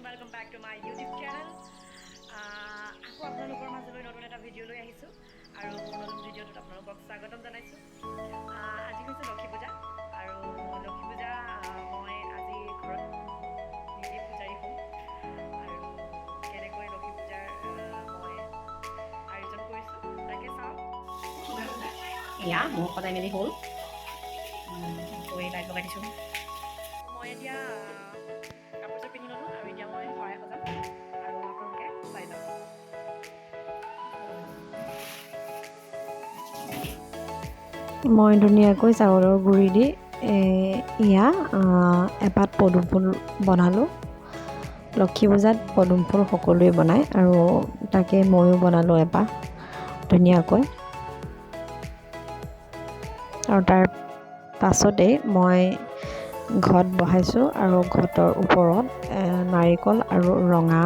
welcome back to my YouTube channel. আকৌ আপোনালোকৰ মাজলৈ নতুন এটা ভিডিঅ' লৈ আহিছোঁ আৰু নতুন ভিডিঅ'টোত আপোনালোকক স্বাগতম জনাইছোঁ। আজি হৈছে লক্ষী পূজা আৰু লক্ষী পূজা মই আজি ঘৰত নিজে পূজাৰী হ'ম আৰু কেনেকৈ লক্ষী পূজাৰ মই আয়োজন কৰিছোঁ তাকে চাওঁ। এয়া মোৰ সদায় মেলি হ'ল গৈ লাইট লগাই দিছোঁ। মই এতিয়া কাপোৰযোৰ পিন্ধি ল'লোঁ আৰু এতিয়া মই শৰাই সজাম আৰু আপোনালোকে চাই যাম। মই ধুনীয়াকৈ চাউলৰ গুড়ি দি এপাত পদুম ফুল বনালোঁ। লক্ষী পূজাত পদুম ফুল সকলোৱে বনায় আৰু তাকে ময়ো বনালোঁ এপাহ ধুনীয়াকৈ। আৰু তাৰ পাছতেই মই ঘট বহাইছোঁ আৰু ঘটৰ ওপৰত নাৰিকল আৰু ৰঙা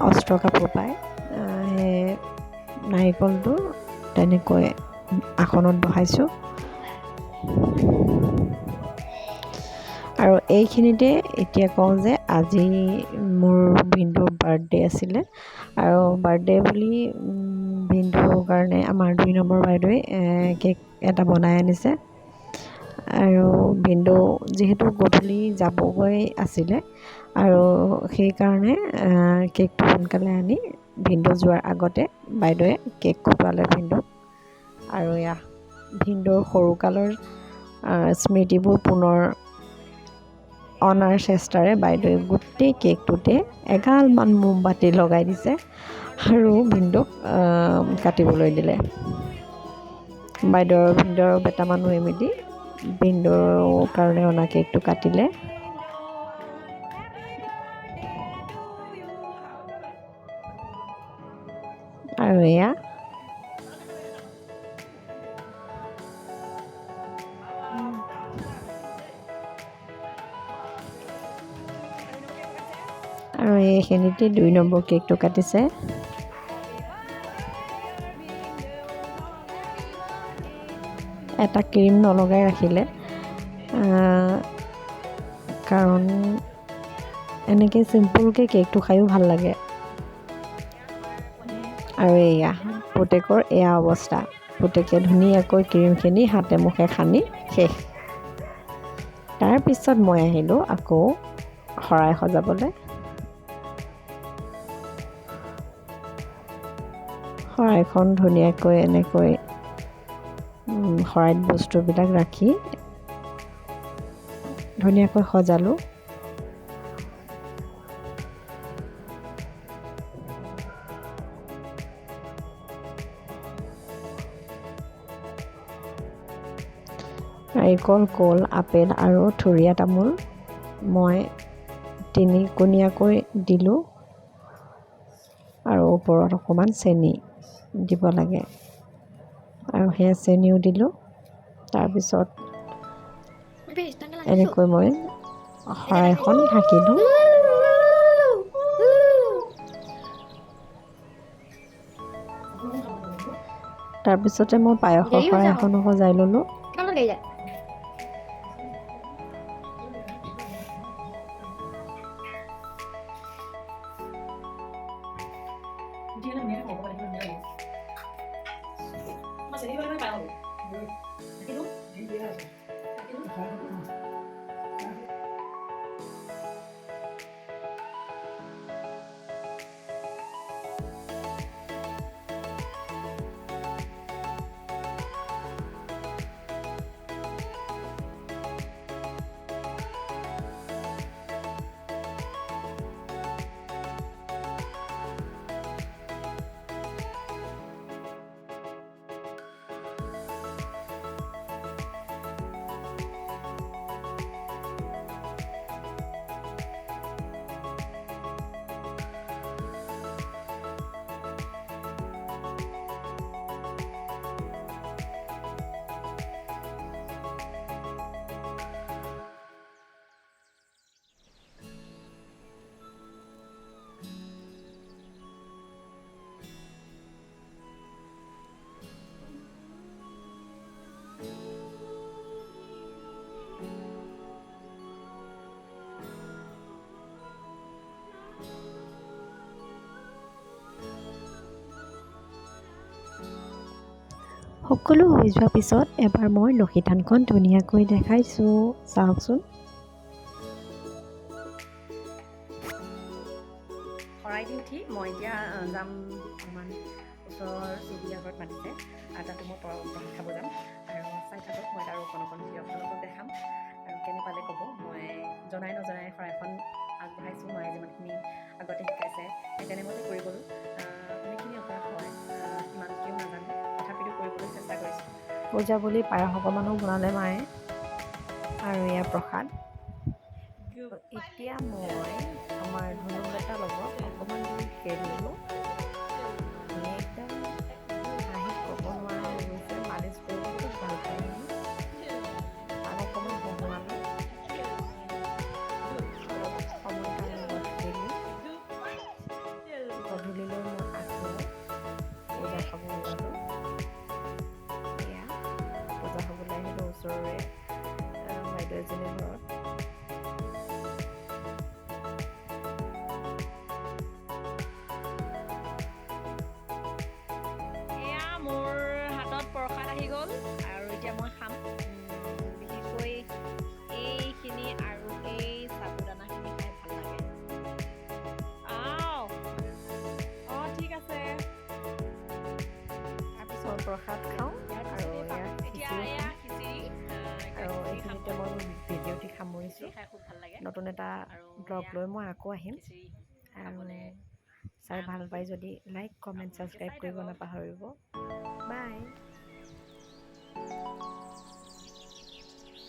অস্ত্ৰ কাপোৰ পায় সেই নাৰিকলটো তেনেকৈ আসনত বহাইছোঁ। আৰু এইখিনিতে এতিয়া কওঁ যে আজি মোৰ ভিনদেউৰ বাৰ্থডে আছিলে আৰু বাৰ্থডে বুলি ভিনদেউৰ কাৰণে আমাৰ 2 নম্বৰ বাইদেৱে কেক এটা বনাই আনিছে আৰু ভিনদেউ যিহেতু গধূলি যাবগৈ আছিলে আৰু সেইকাৰণে কেকটো সোনকালে আনি ভিনদেউ যোৱাৰ আগতে বাইদেৱে কেক কটালে ভিনদেউক। আৰু ভিনদেউৰ সৰুকালৰ স্মৃতিবোৰ পুনৰ অনাৰ চেষ্টাৰে বাইদেৱে গোটেই কেকটোতে এগালমান মোমবাতি লগাই দিছে আৰু ভিনদেউক কাটিবলৈ দিলে। ভিনদেউৰ বেটা মানুহে মিলি ভিনদেউৰ কাৰণে অনা কেকটো কাটিলে। আৰু এইখিনিতে 2 নম্বৰ কেকটো কাটিছে। এটা ক্ৰীম নলগাই ৰাখিলে কাৰণ এনেকৈ চিম্পুলকৈ কেকটো খায়ো ভাল লাগে। আৰু পুতেকৰ অৱস্থা, পুতেকে ধুনীয়াকৈ ক্ৰীমখিনি হাতে মুখে সানি শেষ। তাৰপিছত মই আহিলোঁ আকৌ শৰাই সজাবলৈ। শৰাইখন ধুনীয়াকৈ এনেকৈ শৰাইত বস্তুবিলাক ৰাখি ধুনীয়াকৈ সজালোঁ। নাৰিকল, কল, আপেল আৰু থুৰীয়া তামোল মই 3-কোণীয়াকৈ দিলোঁ আৰু ওপৰত অকণমান চেনি দিব লাগে আৰু সেয়া চেনিও দিলোঁ। তাৰপিছত এনেকৈ মই শৰাইখন ঢাকিলোঁ। তাৰপিছতে মই পায়সৰ শৰাই এখনো সজাই ল'লোঁ। সকলো হৈ যোৱাৰ পিছত এবাৰ মই লক্ষী থানখন ধুনীয়াকৈ দেখাইছোঁ, চাওকচোন। শৰাই দি উঠি মই এতিয়া যাম অকণমান ওচৰৰ চুবুৰীয়া ঘৰত মাতিছে আৰু তাতে মই প্ৰসাদ খাব যাম। আৰু চাই থাকক, মই আৰু অকণ ভিডিঅ' আপোনালোকক দেখাম আৰু কেনে পালে ক'ব। মই জনাই নজনাই শৰাইখন আগবঢ়াইছোঁ, মায়ে যিমানখিনি আগতে শিকাইছে সেইকাৰণে মই কৰি গ'লোঁ। সেইখিনি অভ্যাস হয়, ইমানকেও নাজানো, তথাপিতো কৰিবলৈ চেষ্টা কৰিছোঁ। পূজা বুলি পায়স অকণমানো বনালে মায়ে আৰু এয়া প্ৰসাদ। এতিয়া মই আমাৰ ধনুলতাৰ লগত অকণমান দেৰি খেলিলোঁ। একদম হাঁহি ক'ব নোৱাৰা হৈ গৈছে, মালিচ কৰিব খুব ভাল পায় নহয়। তাক অকণমান হহুৱালোঁ, অলপ সময় তাৰ লগত খেলি গধূলিলৈ মই আকৌ পূজা খাব ওলালোঁ। এয়া পূজা খাবলৈ আহিলোঁ ওচৰৰে বাইদেউ এজনীৰ ঘৰত। মোৰ হাতত প্ৰসাদ আহি গ'ল আৰু এতিয়া মই খাম। বিশেষকৈ এইখিনি আৰু এই সাবুদানাখিনি খাই ভাল লাগে। ঠিক আছে। তাৰপিছত প্ৰসাদ খাওঁ আৰু এয়া খিচিৰি আৰু এইখিনিতে মই ভিডিঅ'টি সামৰিছোঁ। নতুন এটা ব্লগ লৈ মই আকৌ আহিম আৰু চাই ভাল পাই যদি লাইক, কমেণ্ট, ছাবস্ক্ৰাইব কৰিব নাপাহৰিব। বাই।